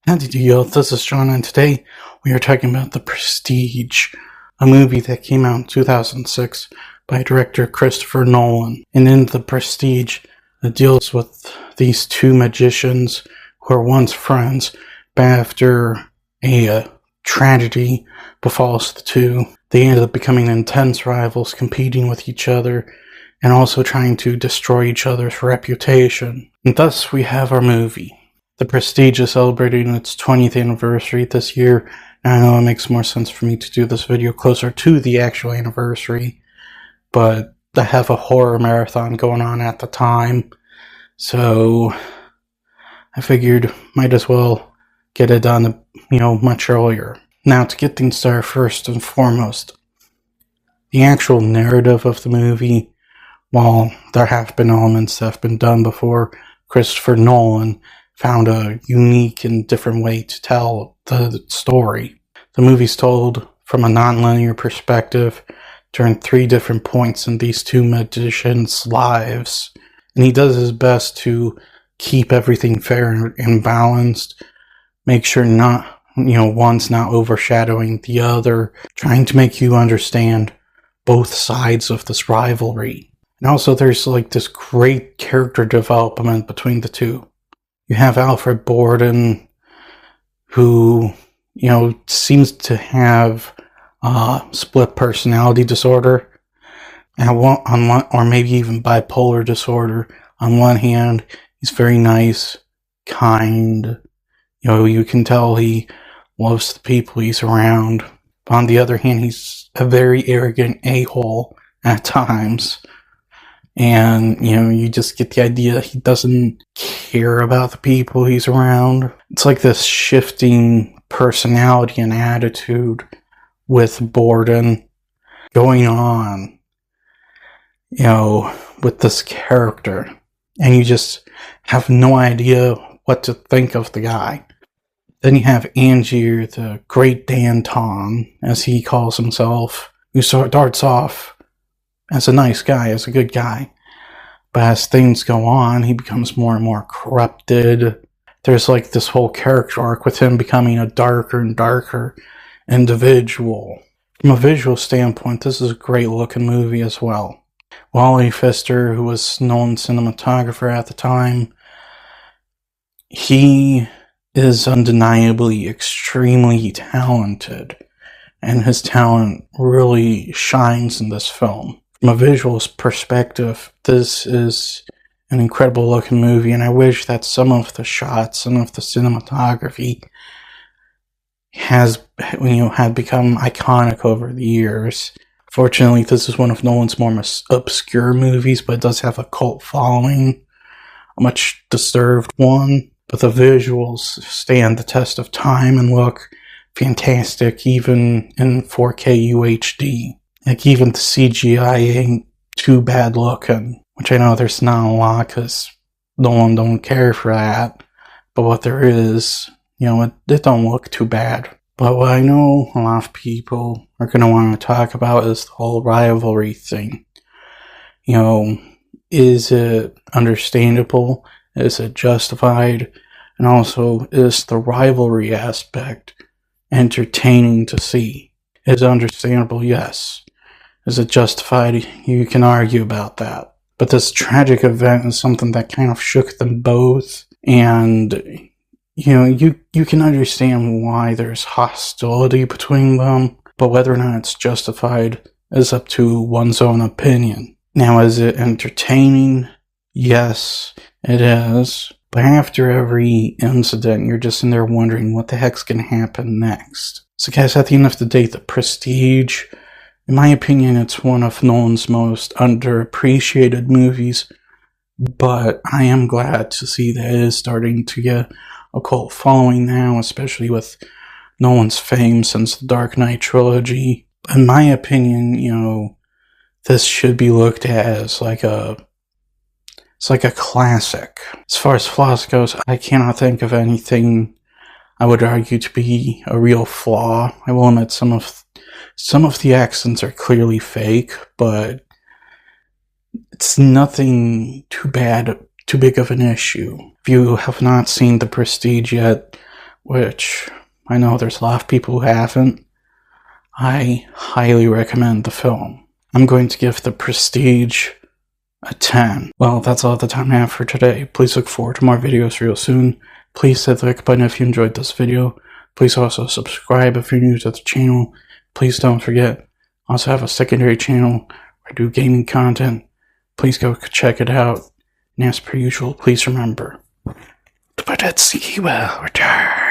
Howdy do y'all, this is John, and today we are talking about The Prestige, a movie that came out in 2006 by director Christopher Nolan. And in The Prestige, it deals with these two magicians who are once friends, but after a tragedy befalls the two, they ended up becoming intense rivals, competing with each other, and also trying to destroy each other's reputation. And thus we have our movie. The Prestige is celebrating its 20th anniversary this year, and I know it makes more sense for me to do this video closer to the actual anniversary, but I have a horror marathon going on at the time, so I figured might as well get it done, much earlier. Now, to get things started, first and foremost, the actual narrative of the movie, while there have been elements that have been done before, Christopher Nolan found a unique and different way to tell the story. The movie's told from a non-linear perspective during 3 different points in these two magicians' lives, and he does his best to keep everything fair and balanced, make sure one's not overshadowing the other, trying to make you understand both sides of this rivalry. And also there's this great character development between the two. You have Alfred Bordon, who, seems to have split personality disorder, or maybe even bipolar disorder. On one hand, he's very nice, kind, you can tell he loves the people he's around. But on the other hand, he's a very arrogant a-hole at times. And, you just get the idea he doesn't care about the people he's around. It's like this shifting personality and attitude with Bordon going on, with this character. And you just have no idea what to think of the guy. Then you have Angier, the Great Danton, as he calls himself, who starts off as a nice guy, as a good guy. But as things go on, he becomes more and more corrupted. There's this whole character arc with him becoming a darker and darker individual. From a visual standpoint, this is a great looking movie as well. Wally Pfister, who was known cinematographer at the time, he is undeniably extremely talented, and his talent really shines in this film. From a visual perspective, this is an incredible looking movie, and I wish that some of the shots, some of the cinematography had become iconic over the years. Fortunately, this is one of Nolan's more obscure movies, but it does have a cult following, a much deserved one. But the visuals stand the test of time and look fantastic, even in 4K UHD. Even the CGI ain't too bad looking, which I know there's not a lot because Nolan don't care for that. But what there is, it don't look too bad. But what I know a lot of people are going to want to talk about is the whole rivalry thing. Is it understandable? Is it justified? And also, is the rivalry aspect entertaining to see? Is it understandable? Yes. Is it justified? You can argue about that. But this tragic event is something that kind of shook them both. And, you can understand why there's hostility between them. But whether or not it's justified is up to one's own opinion. Now, is it entertaining? Yes, it is. But after every incident, you're just in there wondering what the heck's going to happen next. So guys, at the end of the day, The Prestige, in my opinion, it's one of Nolan's most underappreciated movies, but I am glad to see that it is starting to get a cult following now, especially with Nolan's fame since the Dark Knight trilogy. In my opinion, this should be looked at as it's like a classic. As far as flaws goes, I cannot think of anything I would argue to be a real flaw. I will admit some of the accents are clearly fake, but it's nothing too big of an issue. If you have not seen The Prestige yet, which I know there's a lot of people who haven't, I highly recommend the film. I'm going to give The Prestige a 10. Well, that's all the time I have for today. Please look forward to more videos real soon. Please hit the like button if you enjoyed this video. Please also subscribe if you're new to the channel. Please don't forget, I also have a secondary channel where I do gaming content. Please go check it out. And as per usual, please remember, the Bordon will return.